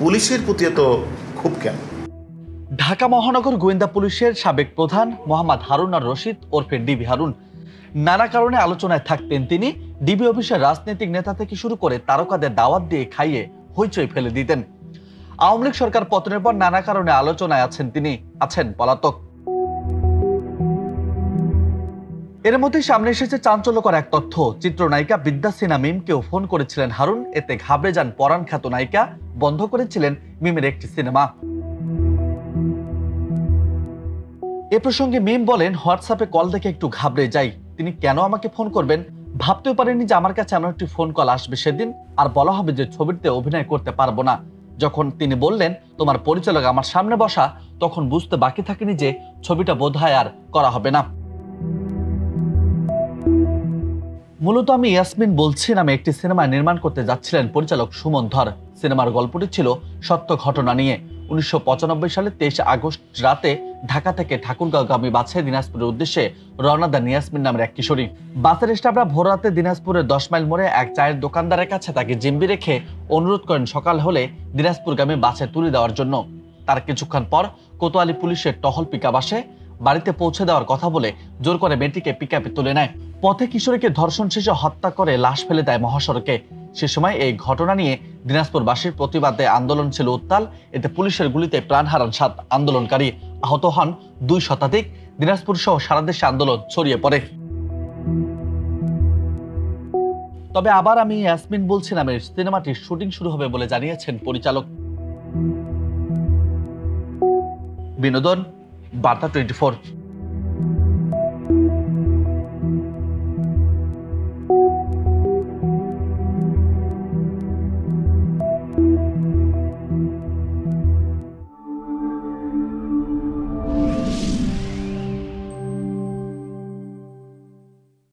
পুলিশের প্রতি এত খুব কেন? ঢাকা মহানগর গোয়েন্দা পুলিশের সাবেক প্রধান মোহাম্মদ হারুন আর রশিদ ওরফে ডিবি হারুন নানা কারণে আলোচনায় থাকতেন তিনি। ডিবি অফিসের রাজনৈতিক নেতা থেকে শুরু করে তারকাদের দাওয়াত দিয়ে খাইয়ে হইচই ফেলে দিতেন। আওয়ামী লীগ সরকার পতনের পর নানা কারণে আলোচনায় আছেন তিনি, আছেন পলাতক। এর মধ্যে সামনে এসেছে চাঞ্চল্যকর এক তথ্য। চিত্রনায়িকা বিদ্যা সিনহা মিমকেও ফোন করেছিলেন হারুন। এতে ঘাবড়ে যান পরাণ খ্যাত নায়িকা, বন্ধ করেছিলেন মিমের একটি সিনেমা। এ প্রসঙ্গে মিম বলেন, হোয়াটসঅ্যাপে কল দেখে একটু ঘাবড়ে যাই। তিনি কেন আমাকে ফোন করবেন ভাবতেও পারেননি যে আমার কাছে এমন একটি ফোন কল আসবে সেদিন, আর বলা হবে যে ছবিতে অভিনয় করতে পারবো না। যখন তিনি বললেন তোমার পরিচালক আমার সামনে বসা, তখন বুঝতে বাকি থাকেনি যে ছবিটা বোধহয় আর করা হবে না। মূলত আমি ইয়াসমিন বলছি নামে একটি সিনেমা নির্মাণ করতে যাচ্ছিলেন পরিচালক সুমন ধর। সিনেমার গল্পটি ছিল সত্য ঘটনা নিয়ে। 1995 সালে 23 আগস্ট রাতে ঢাকা থেকে ঠাকুরগাঁওগামী বাসে দিনাজপুরের উদ্দেশ্যে রওনা দেন ইয়াসমিন নামের এক কিশোরী। বাসের স্টাফরা ভোর রাতে দিনাজপুরের 10 মাইল মোড়ে এক চায়ের দোকানদারের কাছে তাকে জিম্বি রেখে অনুরোধ করেন সকাল হলে দিনাজপুরগামী বাসে তুলে দেওয়ার জন্য। তার কিছুক্ষণ পর কোতোয়ালি পুলিশের টহল পিকআপ আসে। বাড়িতে পৌঁছে দেওয়ার কথা বলে জোর করে মেয়েটিকে পিকআপে তুলে নেয়। পথে কিশোরীকে ধর্ষণ শেষে হত্যা করে লাশ ফেলে দেয় মহাসড়কে। সে সময় এই ঘটনা নিয়ে দিনাজপুরবাসীর প্রতিবাদে আন্দোলন ছিল উত্তাল। এতে পুলিশের গুলিতে প্রাণ হারান 7 আন্দোলনকারী, আহত হন 2 শতাধিক। দিনাজপুর সহ সারা দেশে আন্দোলন ছড়িয়ে পড়ে। তবে আবার আমি ইয়াসমিন বলছি নামের সিনেমাটির শুটিং শুরু হবে বলে জানিয়েছেন পরিচালক। বিনোদন বার্তা 24।